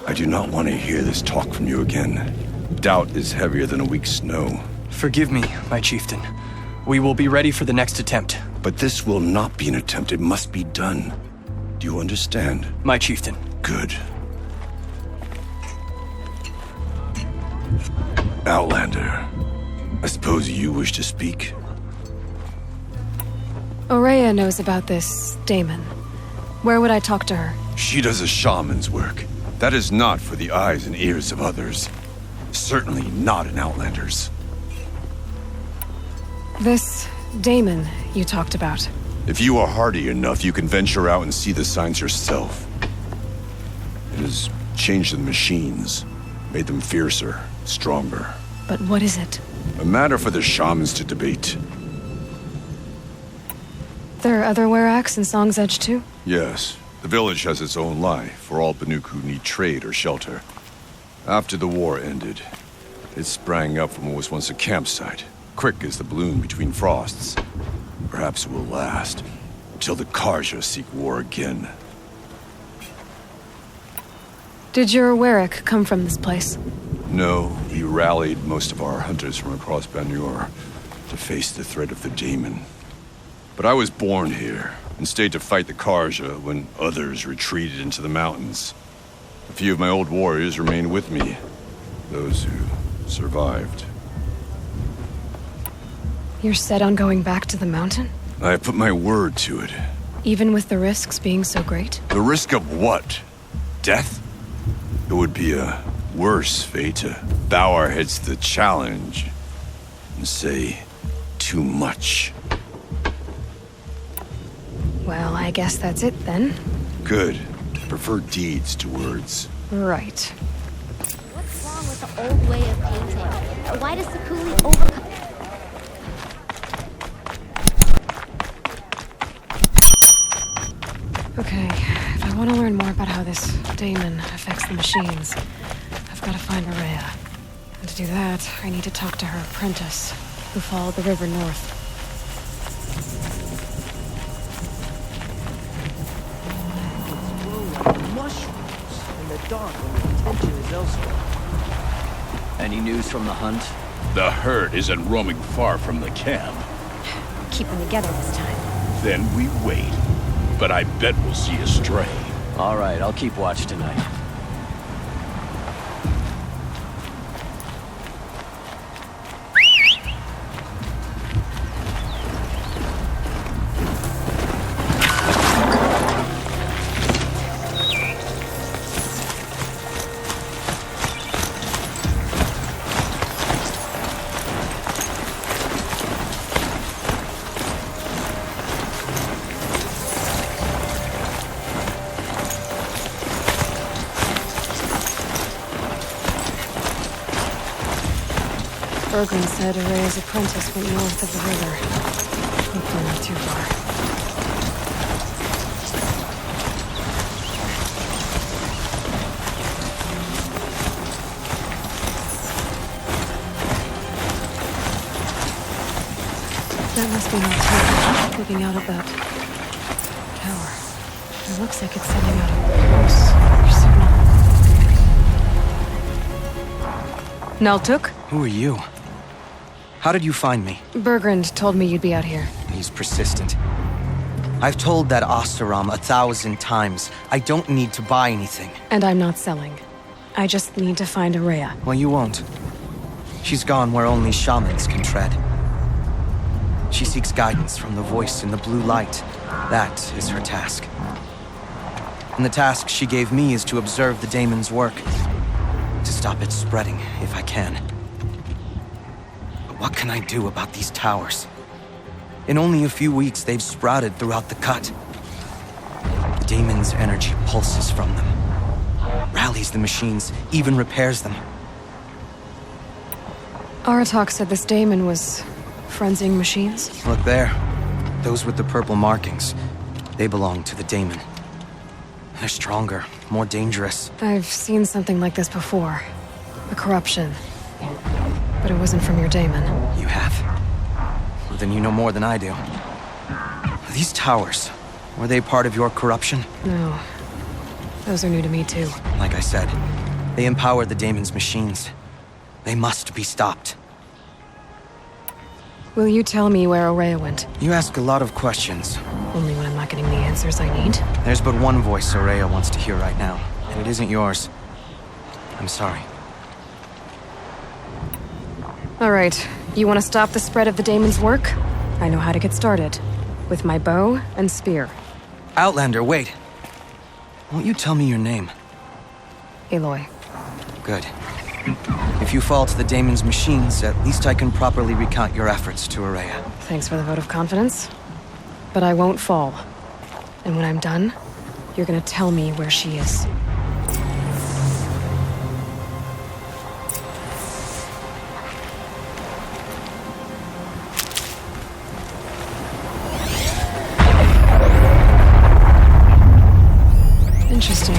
I do not want to hear this talk from you again. Doubt is heavier than a week's snow. Forgive me, my chieftain. We will be ready for the next attempt. But this will not be an attempt. It must be done. Do you understand? My chieftain. Good. Outlander, I suppose you wish to speak? Aurea knows about this Damon. Where would I talk to her? She does a shaman's work. That is not for the eyes and ears of others. Certainly not an Outlander's. This Damon you talked about. If you are hardy enough, you can venture out and see the signs yourself. It has changed the machines, made them fiercer, stronger. But what is it? A matter for the shamans to debate. There are other Weraks in Song's Edge too? Yes. The village has its own life, for all Banuk who need trade or shelter. After the war ended, it sprang up from what was once a campsite, quick as the bloom between frosts. Perhaps it will last, till the Karja seek war again. Did your Werak come from this place? No, we rallied most of our hunters from across Banur to face the threat of the Daemon. But I was born here, and stayed to fight the Karja when others retreated into the mountains. A few of my old warriors remained with me, those who survived. You're set on going back to the mountain? I have put my word to it. Even with the risks being so great? The risk of what? Death? It would be a worse fate to bow our heads to the challenge and say too much. Well, I guess that's it then. Good. I prefer deeds to words. Right. What's wrong with the old way of painting? Why does the coolie overcome? Okay, if I want to learn more about how this Daemon affects the machines, I've got to find Aurea. And to do that, I need to talk to her apprentice, who followed the river north. Mushrooms in the dark when the attention is elsewhere. Any news from the hunt? The herd isn't roaming far from the camp. Keep them together this time. Then we wait. But I bet we'll see a stray. All right, I'll keep watch tonight. Bergren said Aurea's apprentice went north of the river. Hopefully not too far. That must be Nocturne, looking out of that tower. It looks like it's sending out a pulse signal. Naltuk? Who are you? How did you find me? Bergrand told me you'd be out here. He's persistent. I've told that Oseram 1,000 times. I don't need to buy anything. And I'm not selling. I just need to find Aurea. Well, you won't. She's gone where only shamans can tread. She seeks guidance from the voice in the blue light. That is her task. And the task she gave me is to observe the Daemon's work. To stop it spreading, if I can. But what can I do about these towers? In only a few weeks, they've sprouted throughout the cut. The Daemon's energy pulses from them. Rallies the machines, even repairs them. Aratak said this Daemon was frenzying machines? Look there. Those with the purple markings. They belong to the Daemon. They're stronger, more dangerous. I've seen something like this before. The corruption. But it wasn't from your Daemon. You have? Well, then you know more than I do. These towers, were they part of your corruption? No. Those are new to me, too. Like I said, they empower the Daemon's machines. They must be stopped. Will you tell me where Aurea went? You ask a lot of questions. Only when I'm not getting the answers I need. There's but one voice Aurea wants to hear right now, and it isn't yours. I'm sorry. All right, you want to stop the spread of the Daemon's work? I know how to get started. With my bow and spear. Outlander, wait. Won't you tell me your name? Aloy. Good. If you fall to the Daemon's machines, at least I can properly recount your efforts to Aurea. Thanks for the vote of confidence. But I won't fall. And when I'm done, you're gonna tell me where she is. Interesting.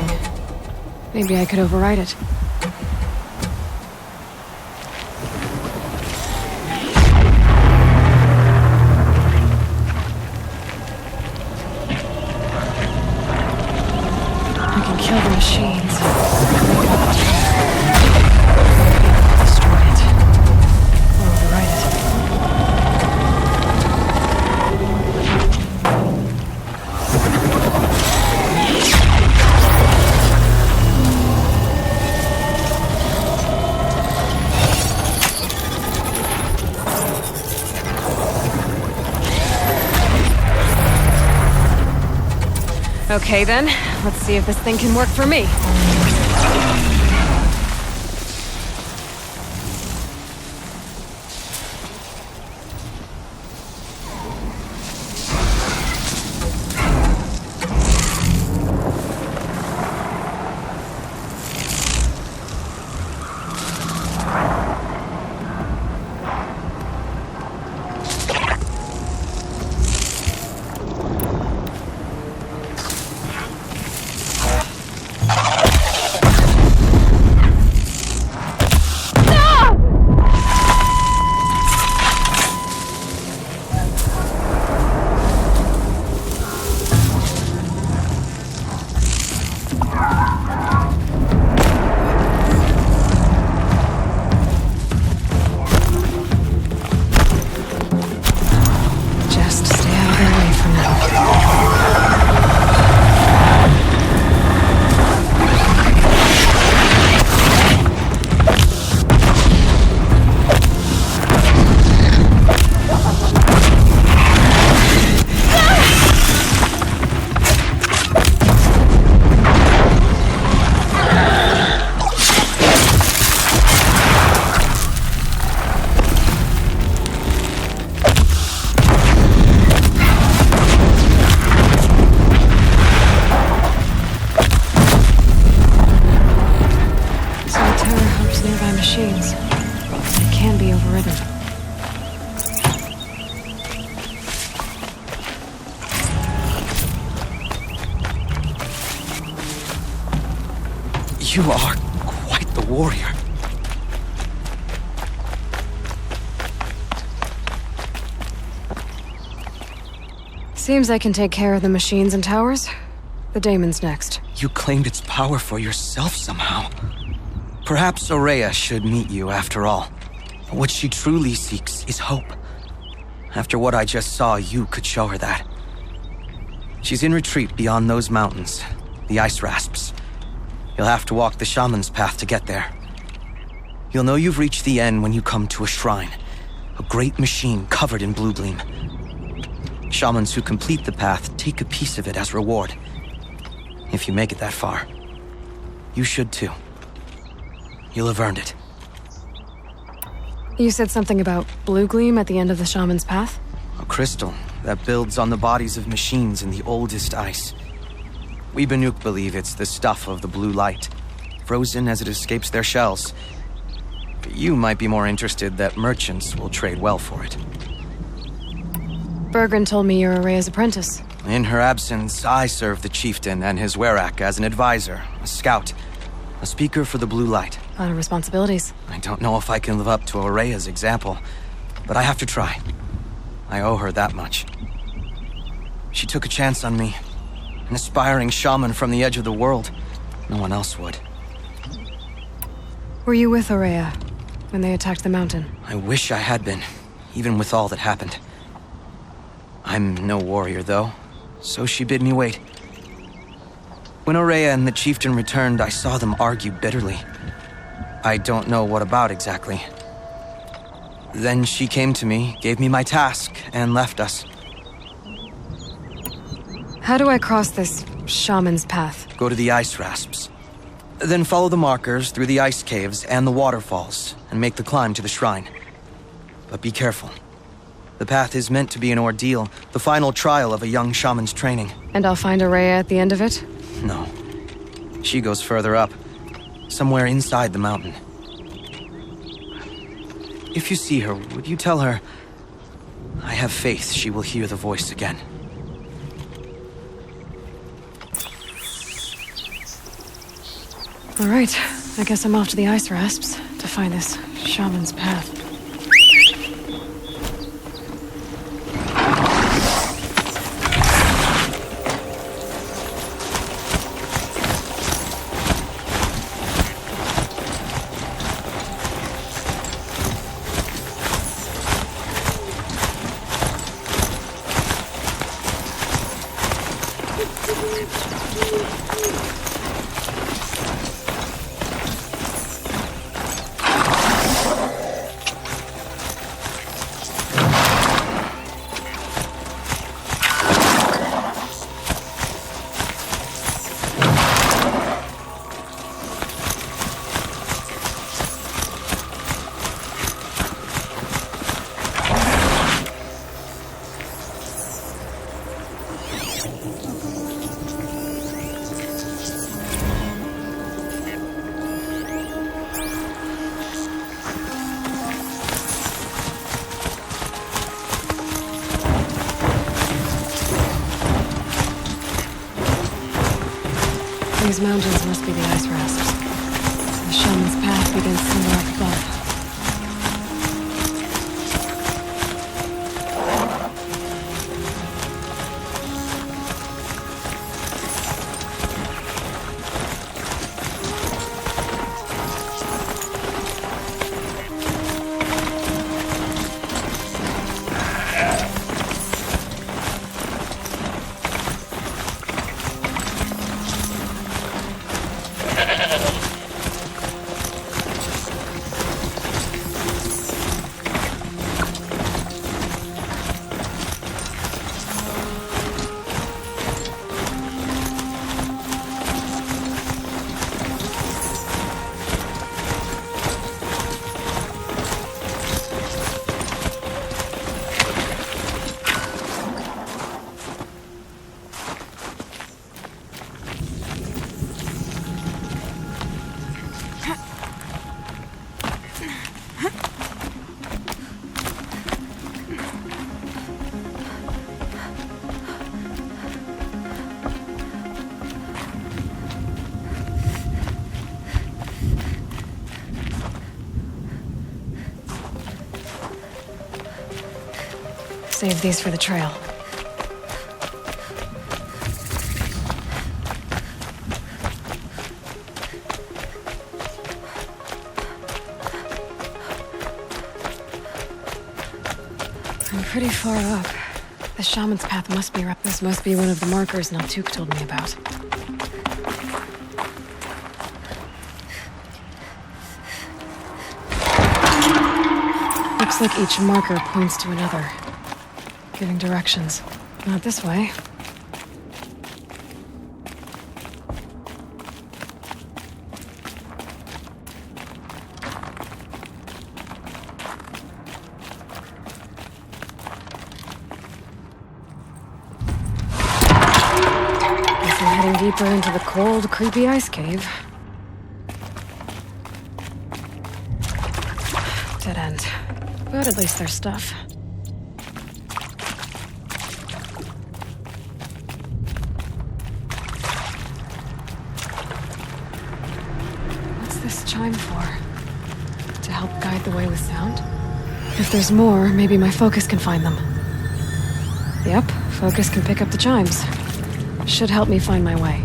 Maybe I could override it. I can kill the machines. Destroy it. Or override it. Okay then, let's see if this thing can work for me. Just stay out of their way for now. So the tower hopes nearby machines. It can be overridden. You are quite the warrior. Seems I can take care of the machines and towers. The Daemon's next. You claimed its power for yourself somehow. Perhaps Aurea should meet you after all. What she truly seeks is hope. After what I just saw, you could show her that. She's in retreat beyond those mountains, the ice rasps. You'll have to walk the Shaman's path to get there. You'll know you've reached the end when you come to a shrine, a great machine covered in blue gleam. Shamans who complete the path take a piece of it as reward. If you make it that far, you should too. You'll have earned it. You said something about blue gleam at the end of the Shaman's path? A crystal that builds on the bodies of machines in the oldest ice. We Banuk believe it's the stuff of the blue light, frozen as it escapes their shells. But you might be more interested that merchants will trade well for it. Bergren told me you're Aurea's apprentice. In her absence, I serve the chieftain and his werak as an advisor, a scout, a speaker for the blue light. A lot of responsibilities. I don't know if I can live up to Aurea's example, but I have to try. I owe her that much. She took a chance on me, an aspiring shaman from the edge of the world. No one else would. Were you with Aurea when they attacked the mountain? I wish I had been, even with all that happened. I'm no warrior, though, so she bid me wait. When Aurea and the chieftain returned, I saw them argue bitterly. I don't know what about exactly. Then she came to me, gave me my task, and left us. How do I cross this shaman's path? Go to the ice rasps. Then follow the markers through the ice caves and the waterfalls, and make the climb to the shrine. But be careful. The path is meant to be an ordeal, the final trial of a young shaman's training. And I'll find Aurea at the end of it? No. She goes further up, somewhere inside the mountain. If you see her, would you tell her, I have faith she will hear the voice again. All right, I guess I'm off to the ice rasps to find this shaman's path. These mountains must be the ice rasps. The shaman's path begins somewhere up above. Save these for the trail. I'm pretty far up. The shaman's path must be right. This must be one of the markers Naltuk told me about. Looks like each marker points to another, giving directions. Not this way. Guess I'm heading deeper into the cold, creepy ice cave. Dead end. But at least there's stuff. What's this chime for? To help guide the way with sound? If there's more, maybe my focus can find them. Yep, focus can pick up the chimes. Should help me find my way.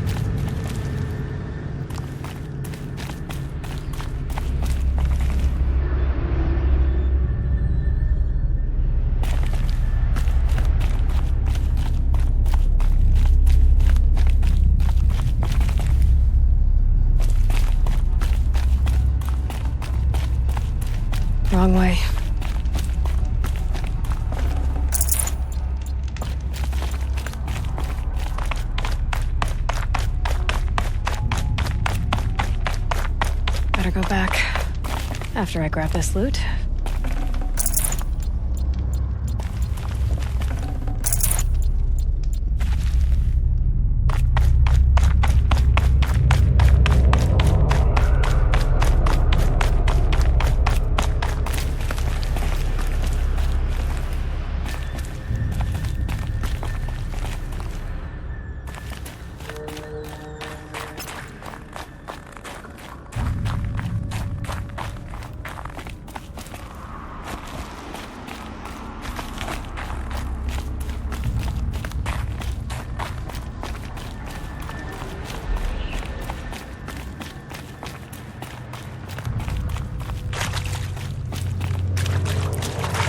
Wrong way. Better go back after I grab this loot.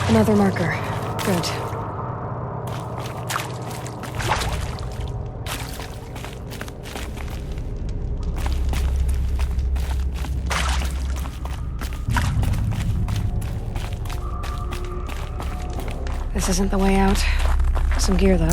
Another marker. Good. This isn't the way out. Some gear, though.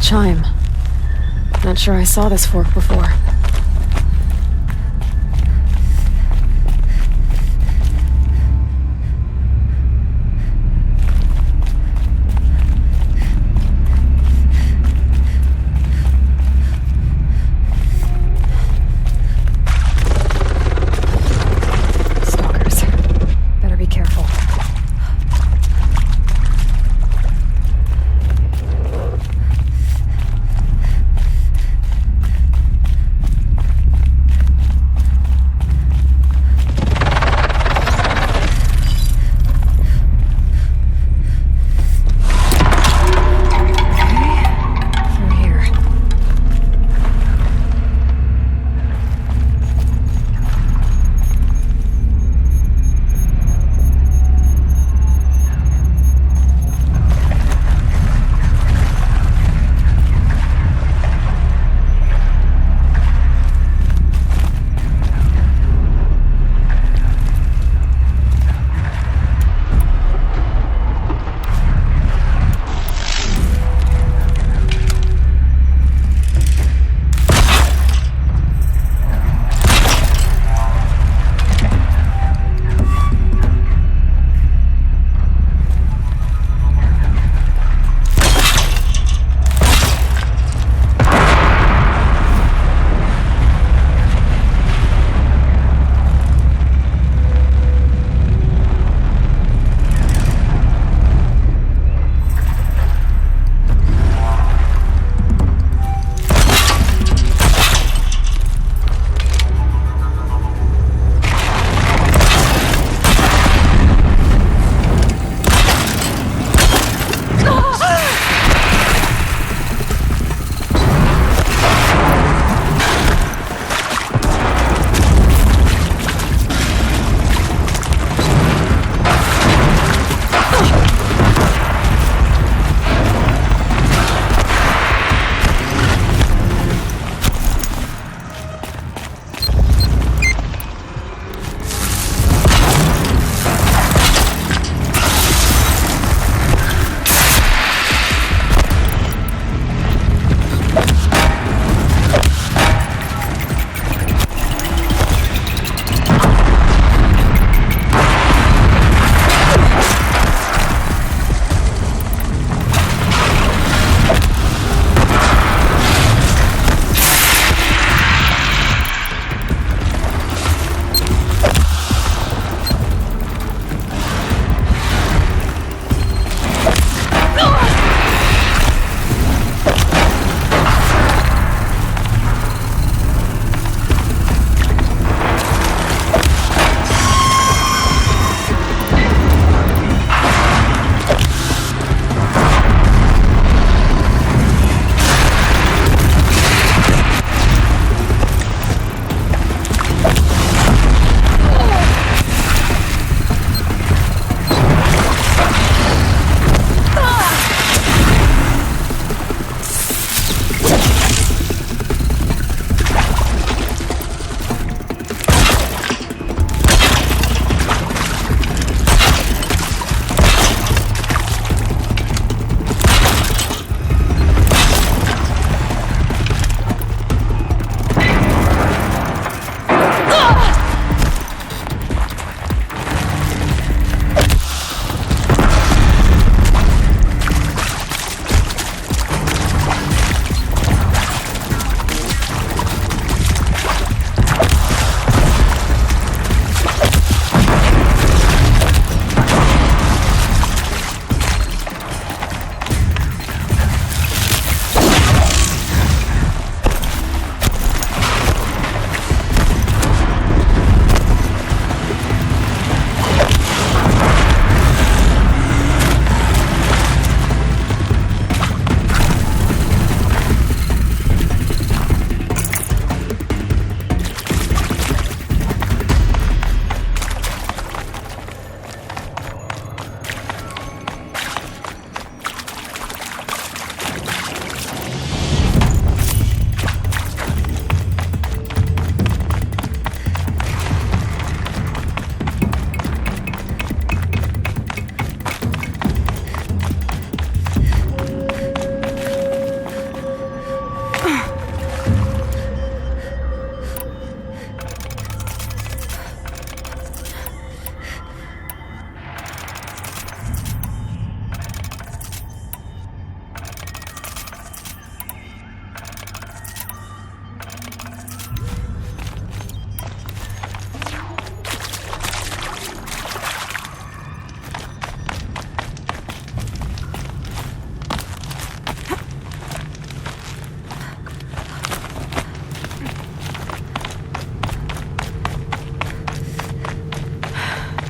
Chime. Not sure I saw this fork before. Stalkers. Better be careful.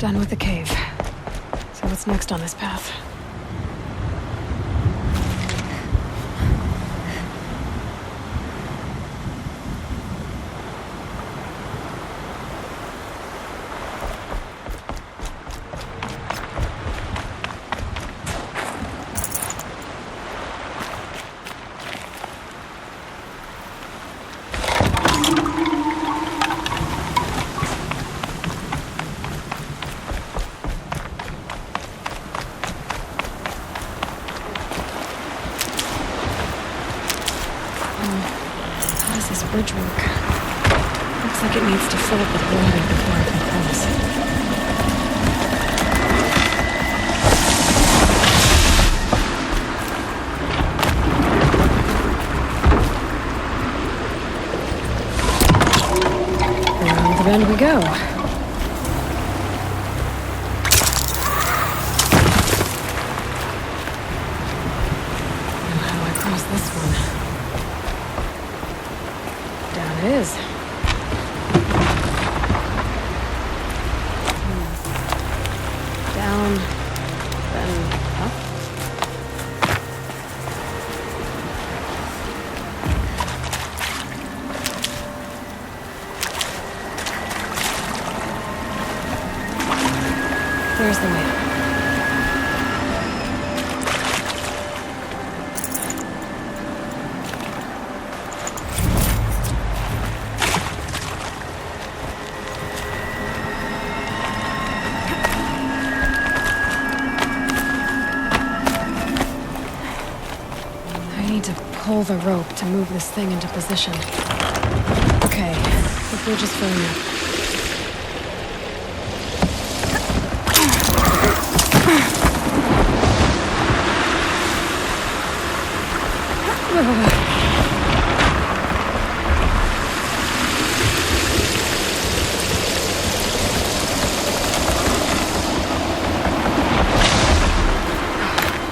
Done with the cave. So what's next on this path? How does this bridge work? Looks like it needs to fill up with water before it can cross. Around the bend we go. Now how do I cross this one? Down it is. Down, then up. There's the way. I need to pull the rope to move this thing into position. Okay, the bridge is filling up.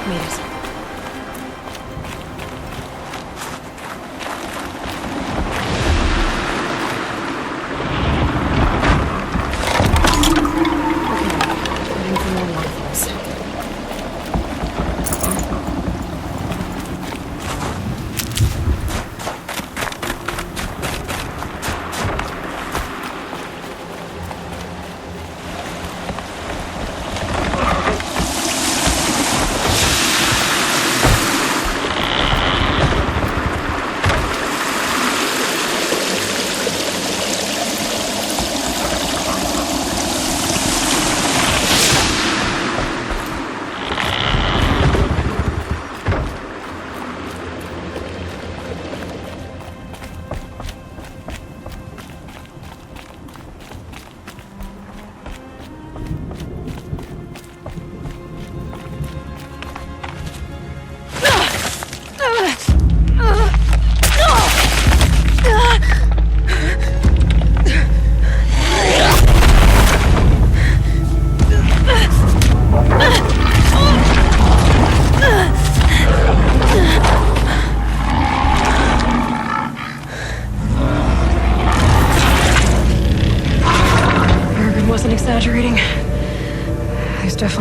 Made it. Heading for more waterfalls.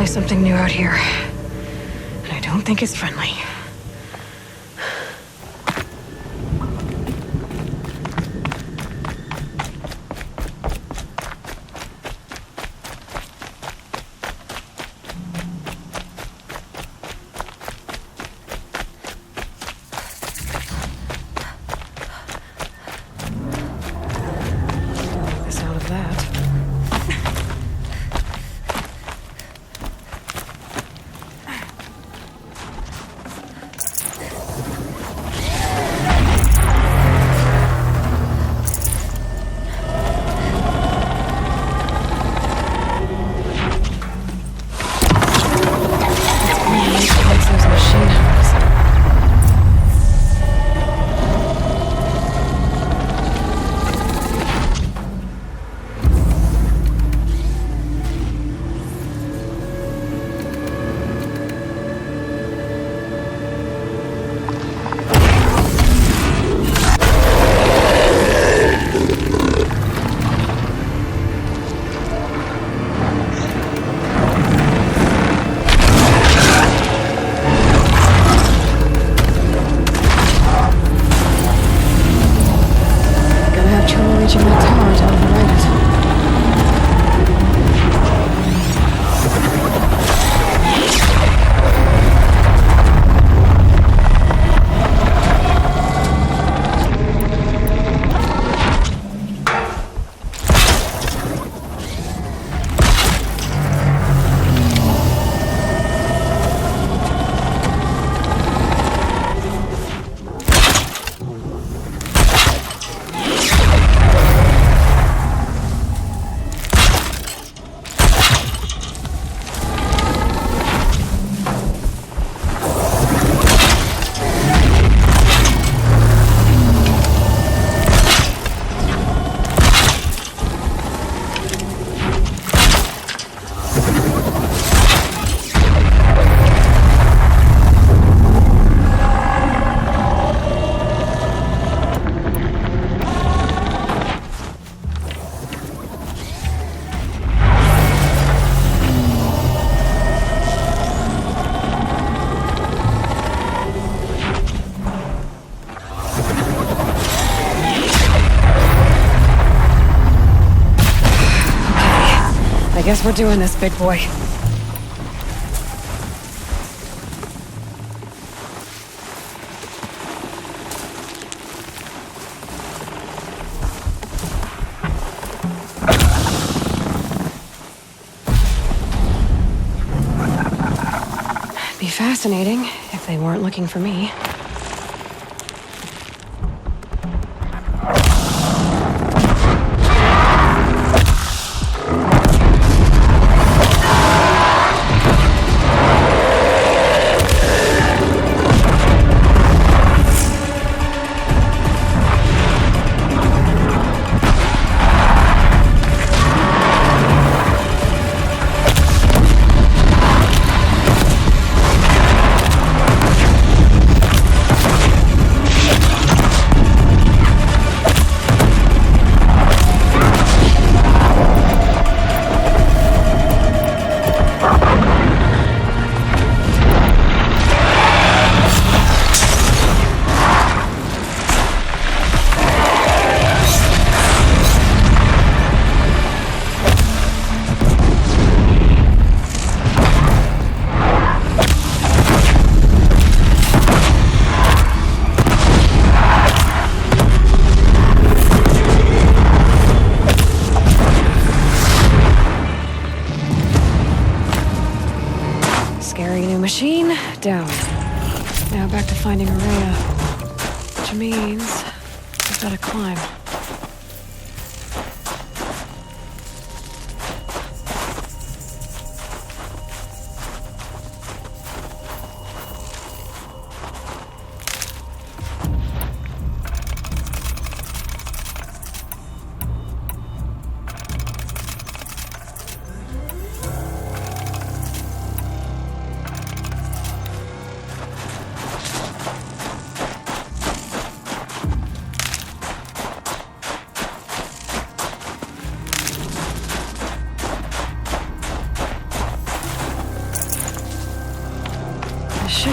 definitely something new out here. And I don't think it's friendly. The sound of that. It's those machine houses. Gonna have trouble reaching that tower to override it. I guess we're doing this, big boy. Be fascinating if they weren't looking for me. Scary new machine, down. Now back to finding Araya. Which means I've got to climb.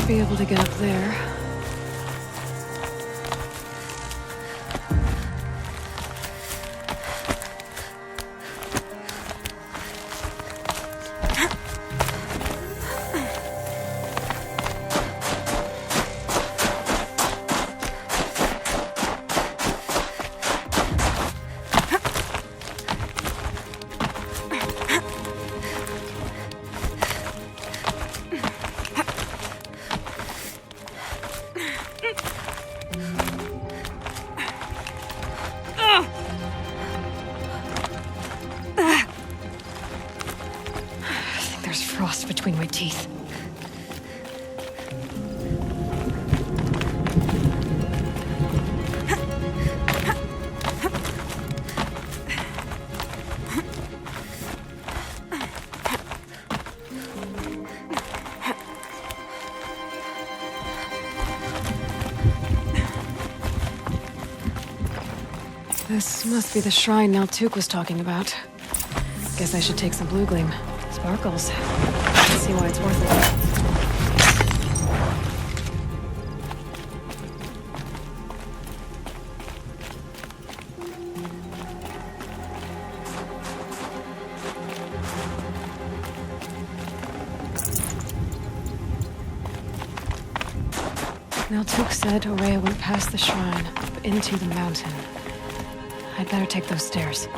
be able to get up there. There's frost between my teeth. This must be the shrine Naltuk was talking about. Guess I should take some blue gleam. Sparkles. Let's see why it's worth it. Naltuk said Aurea went past the shrine, up into the mountain. I'd better take those stairs.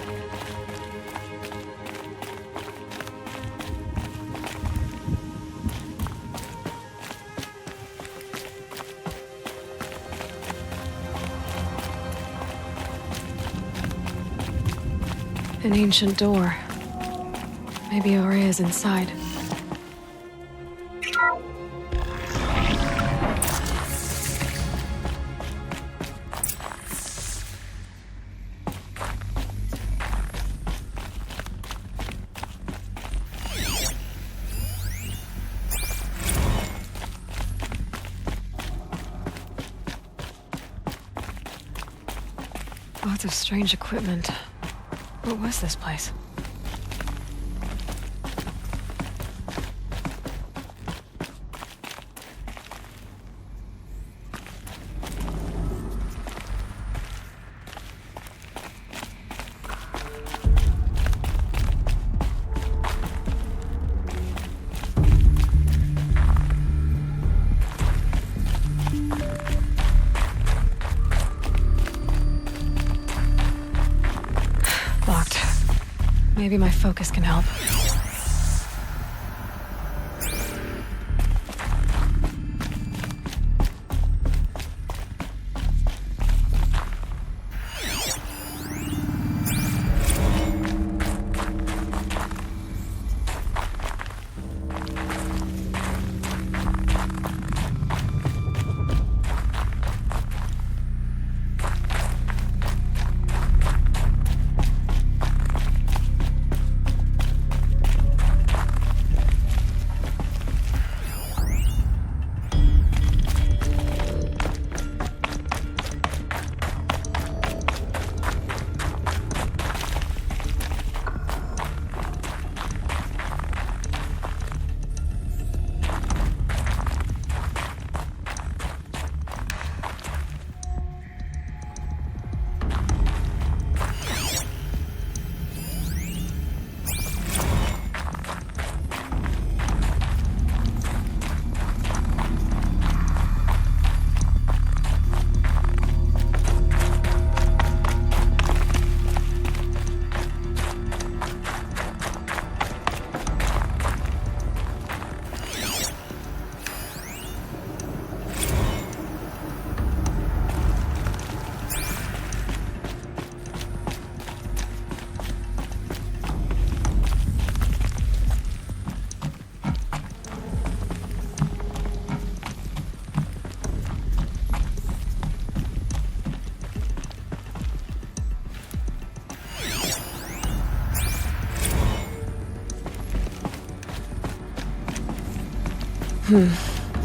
An ancient door. Maybe Aurea's inside. Lots of strange equipment. What was this place? Locked. Maybe my focus can help.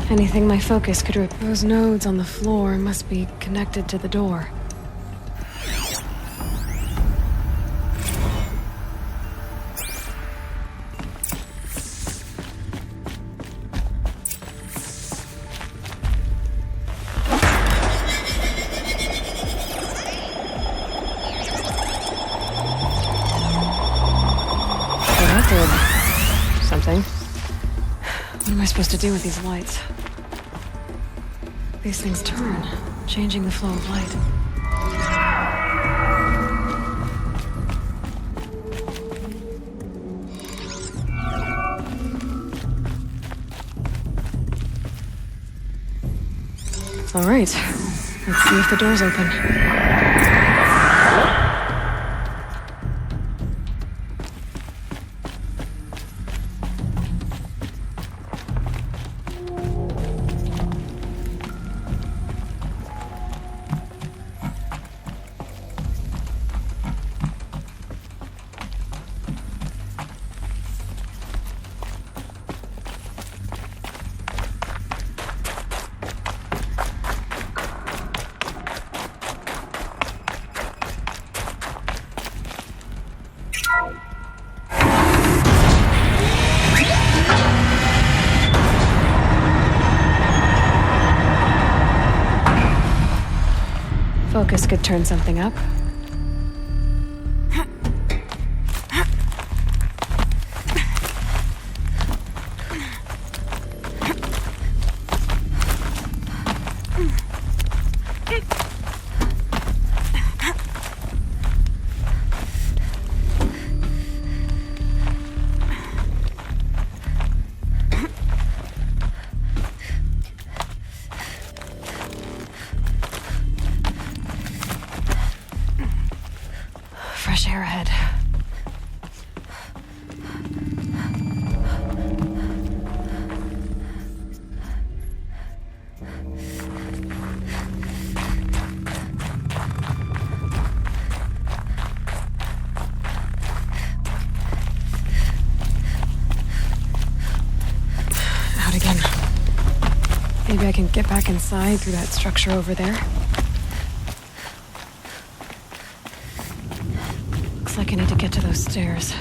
Anything my focus could rip. Those nodes on the floor must be connected to the door. am I supposed to do with these lights? These things turn, changing the flow of light. All right, let's see if the door's open. Focus could turn something up. Fresh air ahead. Out again. Maybe I can get back inside through that structure over there. Looks like I need to get to those stairs.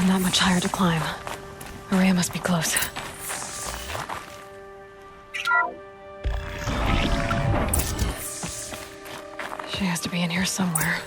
Not much higher to climb. Maria must be close. She has to be in here somewhere.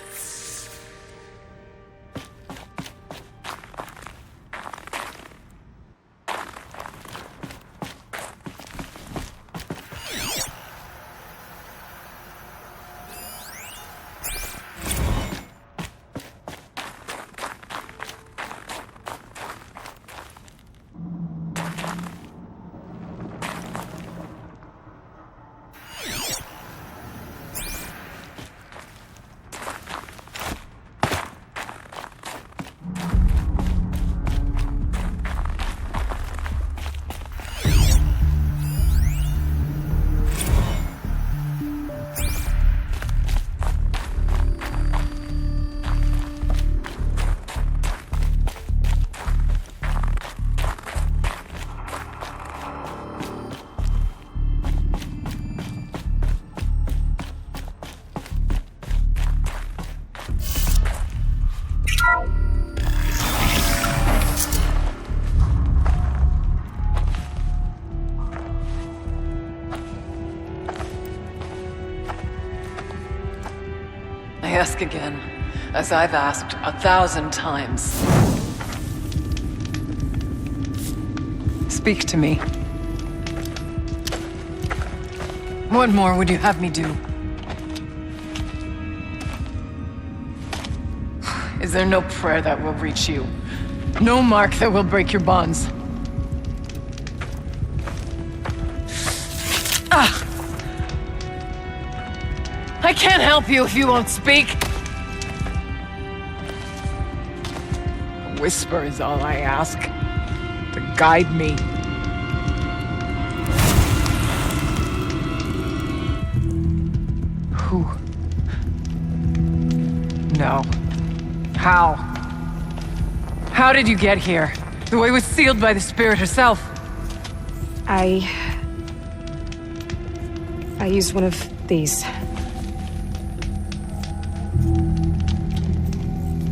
I ask again, as I've asked 1,000 times. Speak to me. What more would you have me do? Is there no prayer that will reach you? No mark that will break your bonds? I can't help you if you won't speak. A whisper is all I ask. To guide me. Who? No. How? How did you get here? The way was sealed by the spirit herself. I used one of these.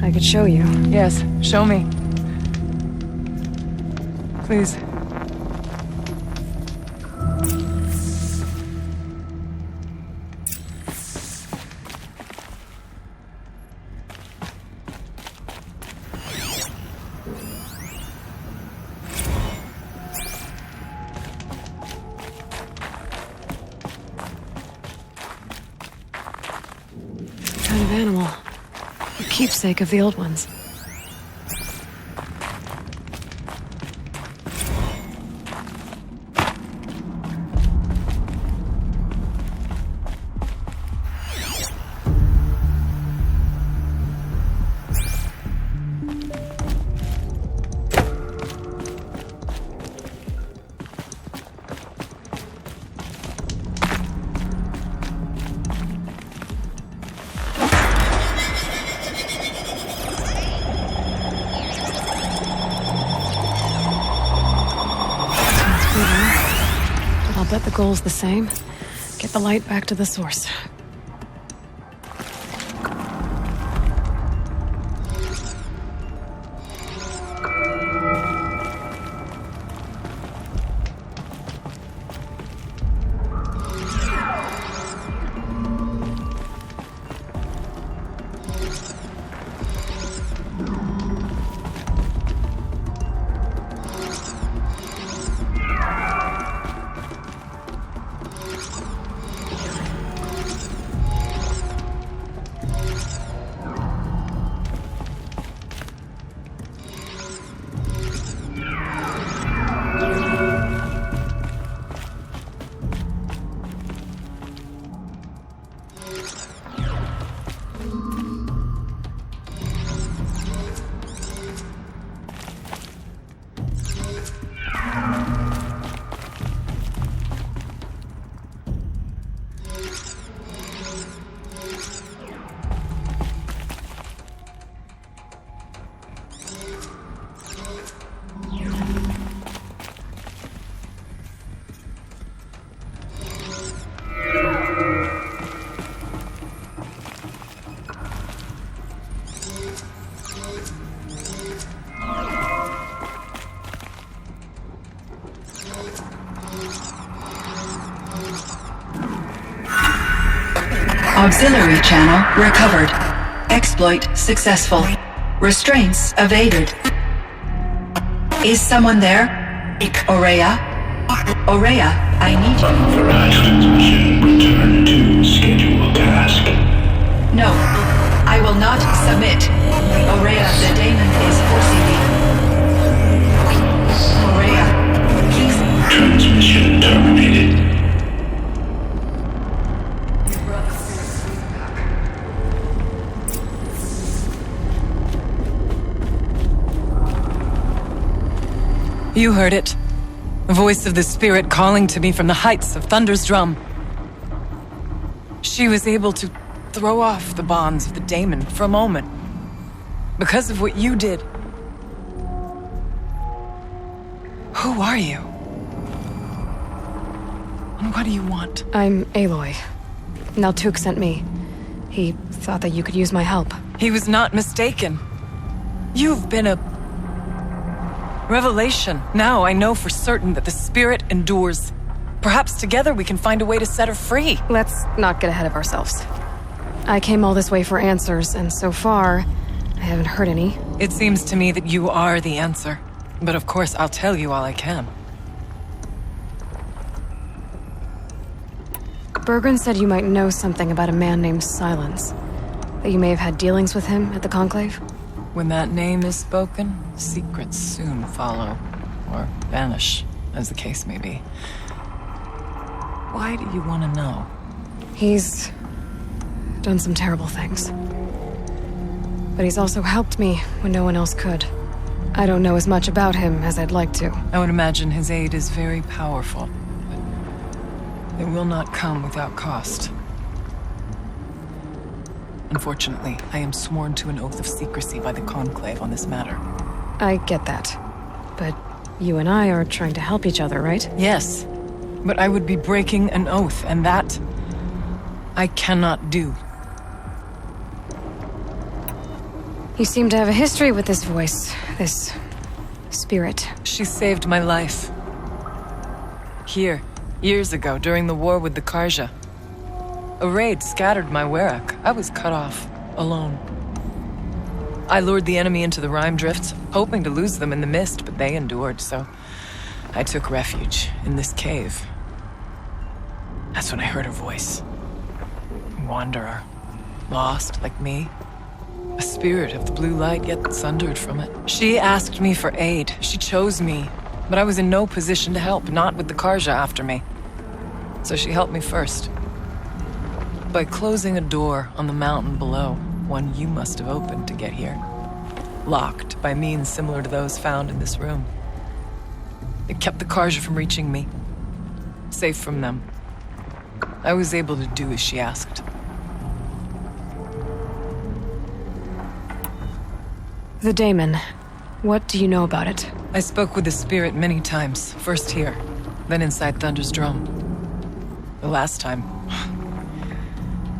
I could show you. Yes, show me. Please. Kind of animal. A keepsake of the old ones. But I'll bet the goal's the same. Get the light back to the source. Auxiliary channel recovered. Exploit successful. Restraints evaded. Is someone there? Aurea? Aurea, I need you. Authorized transmission. Return to scheduled task. No, I will not submit. Aurea, the daemon is forcing me. Aurea, please. Transmission terminated. You heard it. The voice of the spirit calling to me from the heights of Thunder's drum. She was able to throw off the bonds of the daemon for a moment. Because of what you did. Who are you? And what do you want? I'm Aloy. Naltuk sent me. He thought that you could use my help. He was not mistaken. You've been a revelation. Now I know for certain that the spirit endures. Perhaps together we can find a way to set her free. Let's not get ahead of ourselves. I came all this way for answers, and so far, I haven't heard any. It seems to me that you are the answer. But of course, I'll tell you all I can. Bergren said you might know something about a man named Silence. That you may have had dealings with him at the Conclave? When that name is spoken, secrets soon follow. Or vanish, as the case may be. Why do you want to know? He's done some terrible things. But he's also helped me when no one else could. I don't know as much about him as I'd like to. I would imagine his aid is very powerful, but it will not come without cost. Unfortunately, I am sworn to an oath of secrecy by the Conclave on this matter. I get that. But you and I are trying to help each other, right? Yes, but I would be breaking an oath, and that I cannot do. You seem to have a history with this voice, this spirit. She saved my life. Here, years ago, during the war with the Karja. A raid scattered my Werak. I was cut off, alone. I lured the enemy into the Rime Drifts, hoping to lose them in the mist, but they endured, so I took refuge in this cave. That's when I heard her voice. A wanderer, lost like me. A spirit of the blue light, yet sundered from it. She asked me for aid. She chose me, but I was in no position to help, not with the Karja after me. So she helped me first. By closing a door on the mountain below, one you must have opened to get here. Locked by means similar to those found in this room. It kept the Karja from reaching me. Safe from them. I was able to do as she asked. The Daemon. What do you know about it? I spoke with the spirit many times. First here, then inside Thunder's drum. The last time...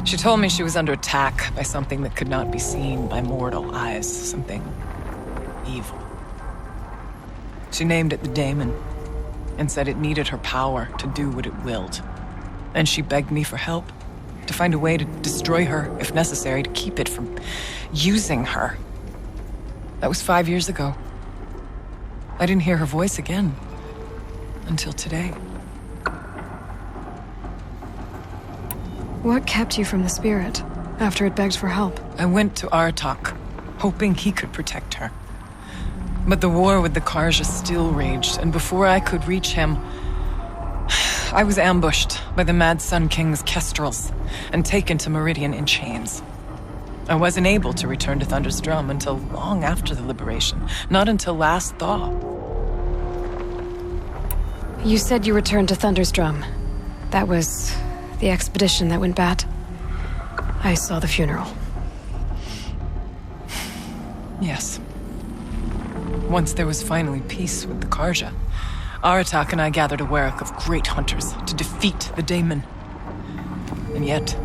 She told me she was under attack by something that could not be seen by mortal eyes. Something evil. She named it the Daemon, and said it needed her power to do what it willed. And she begged me for help, to find a way to destroy her, if necessary, to keep it from using her. That was 5 years ago. I didn't hear her voice again. Until today. What kept you from the spirit, after it begged for help? I went to Aratak, hoping he could protect her. But the war with the Karja still raged, and before I could reach him, I was ambushed by the Mad Sun King's kestrels, and taken to Meridian in chains. I wasn't able to return to Thunder's Drum until long after the liberation, not until last thaw. You said you returned to Thunder's Drum. That was the expedition that went bad. I saw the funeral. Yes. Once there was finally peace with the Karja, Aratak and I gathered a Werak of great hunters to defeat the Daemon. And yet,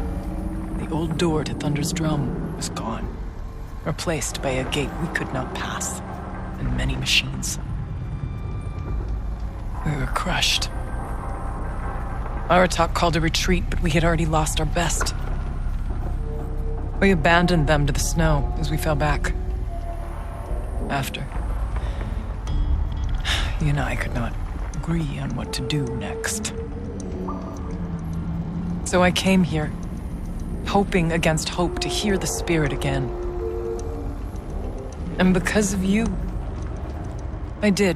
the old door to Thunder's Drum was gone, replaced by a gate we could not pass, and many machines. We were crushed. Aratak called a retreat, but we had already lost our best. We abandoned them to the snow as we fell back. After, he and I could not agree on what to do next. So I came here, hoping against hope to hear the spirit again. And because of you, I did.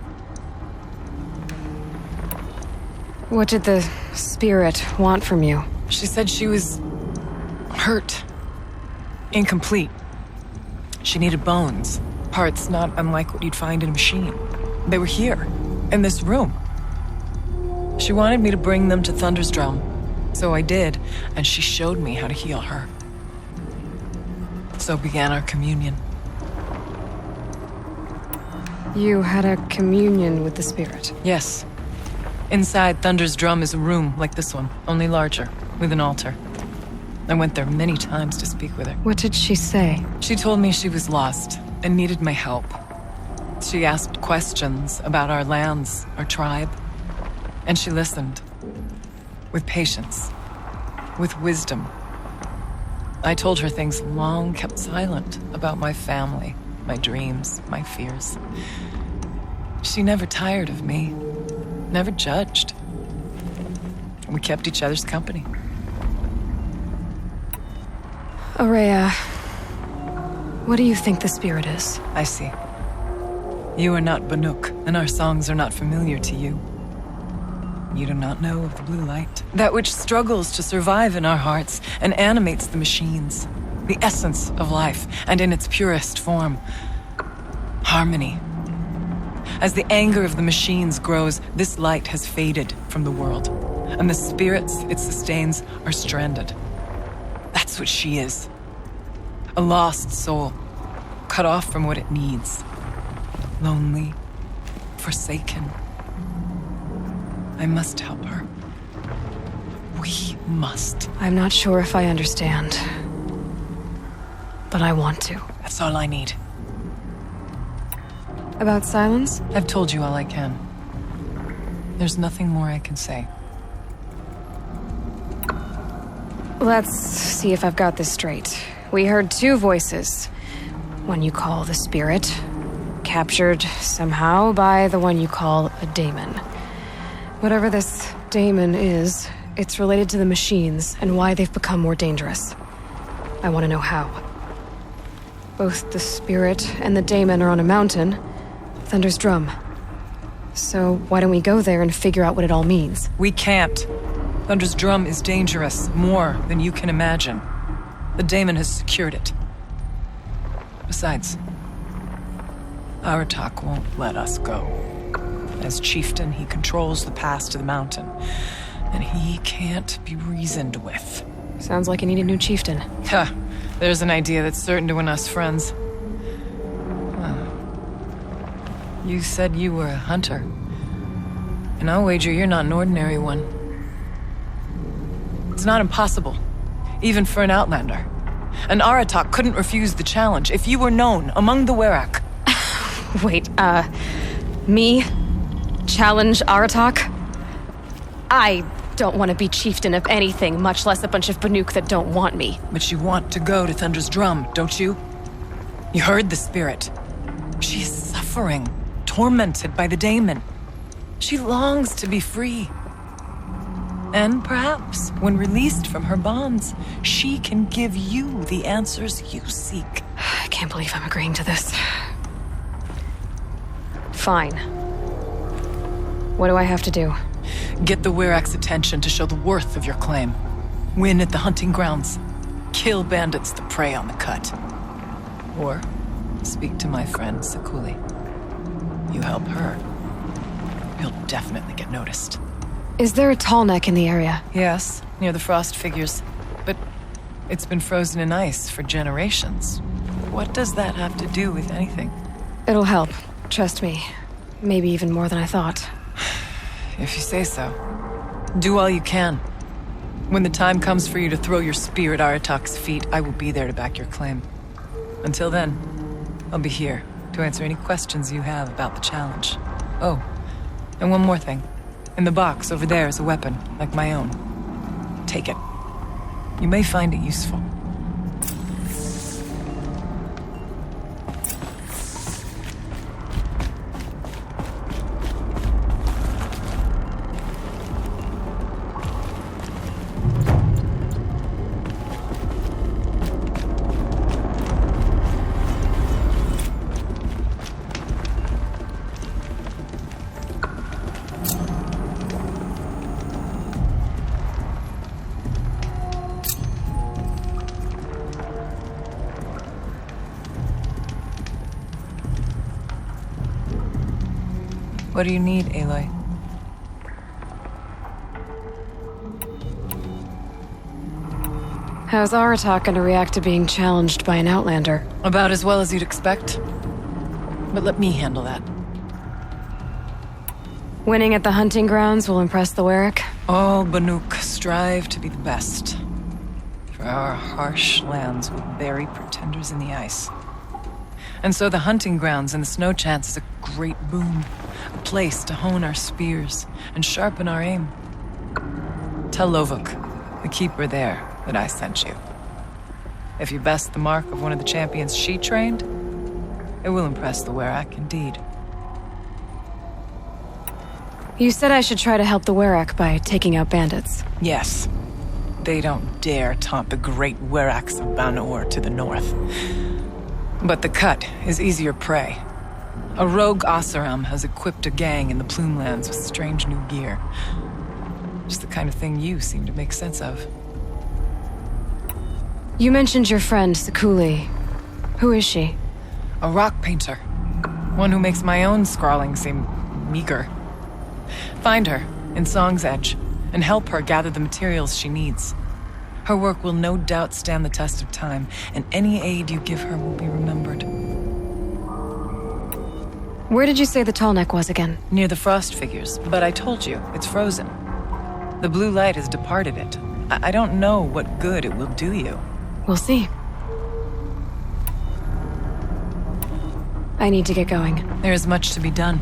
What did the spirit want from you? She said she was hurt, incomplete. She needed bones, parts not unlike what you'd find in a machine. They were here, in this room. She wanted me to bring them to Thunder's Drum, so I did, and she showed me how to heal her. So began our communion. You had a communion with the spirit? Yes. Inside Thunder's Drum is a room like this one, only larger, with an altar. I went there many times to speak with her. What did she say? She told me she was lost and needed my help. She asked questions about our lands, our tribe, and she listened. With patience, with wisdom. I told her things long kept silent about my family, my dreams, my fears. She never tired of me. Never judged. We kept each other's company. Aurea, what do you think the spirit is? I see. You are not Banuk, and our songs are not familiar to you. You do not know of the blue light. That which struggles to survive in our hearts and animates the machines. The essence of life, and in its purest form. Harmony. As the anger of the machines grows, this light has faded from the world, and the spirits it sustains are stranded. That's what she is. A lost soul, cut off from what it needs. Lonely, forsaken. I must help her. We must. I'm not sure if I understand, but I want to. That's all I need. About silence? I've told you all I can. There's nothing more I can say. Let's see if I've got this straight. We heard two voices. One you call the spirit, captured somehow by the one you call a daemon. Whatever this daemon is, it's related to the machines and why they've become more dangerous. I want to know how. Both the spirit and the daemon are on a mountain, Thunder's Drum. So why don't we go there and figure out what it all means? We can't. Thunder's Drum is dangerous, more than you can imagine. The daemon has secured it. Besides, Aratak won't let us go. As chieftain, he controls the pass to the mountain, and he can't be reasoned with. Sounds like you need a new chieftain. Ha! There's an idea that's certain to win us friends. You said you were a hunter. And I'll wager you're not an ordinary one. It's not impossible, even for an outlander. And Aratak couldn't refuse the challenge if you were known among the Werak. Wait, me? Challenge Aratak? I don't want to be chieftain of anything, much less a bunch of Banuk that don't want me. But you want to go to Thunder's Drum, don't you? You heard the spirit. She is suffering, tormented by the daemon. She longs to be free. And perhaps, when released from her bonds, she can give you the answers you seek. I can't believe I'm agreeing to this. Fine. What do I have to do? Get the Werak's attention to show the worth of your claim. Win at the hunting grounds. Kill bandits that prey on the cut. Or speak to my friend Sakuli. You help her, you'll definitely get noticed. Is there a tall neck in the area? Yes, near the frost figures. But it's been frozen in ice for generations. What does that have to do with anything? It'll help. Trust me. Maybe even more than I thought. If you say so. Do all you can. When the time comes for you to throw your spear at Aratak's feet, I will be there to back your claim. Until then, I'll be here to answer any questions you have about the challenge. Oh, and one more thing. In the box over there is a weapon, like my own. Take it. You may find it useful. What do you need, Aloy? How's Aratak gonna react to being challenged by an outlander? About as well as you'd expect. But let me handle that. Winning at the hunting grounds will impress the Werak? All Banuk strive to be the best. For our harsh lands will bury pretenders in the ice. And so the hunting grounds and the snow chance is a great boon. A place to hone our spears and sharpen our aim. Tell Lovuk, the keeper there, that I sent you. If you best the mark of one of the champions she trained, it will impress the Werak indeed. You said I should try to help the Werak by taking out bandits. Yes. They don't dare taunt the great Weraks of Banor to the north. But the cut is easier prey. A rogue Oseram has equipped a gang in the Plumelands with strange new gear. Just the kind of thing you seem to make sense of. You mentioned your friend, Sekuli. Who is she? A rock painter. One who makes my own scrawling seem meager. Find her in Song's Edge and help her gather the materials she needs. Her work will no doubt stand the test of time, and any aid you give her will be remembered. Where did you say the tall neck was again? Near the frost figures, but I told you, it's frozen. The blue light has departed it. I don't know what good it will do you. We'll see. I need to get going. There is much to be done.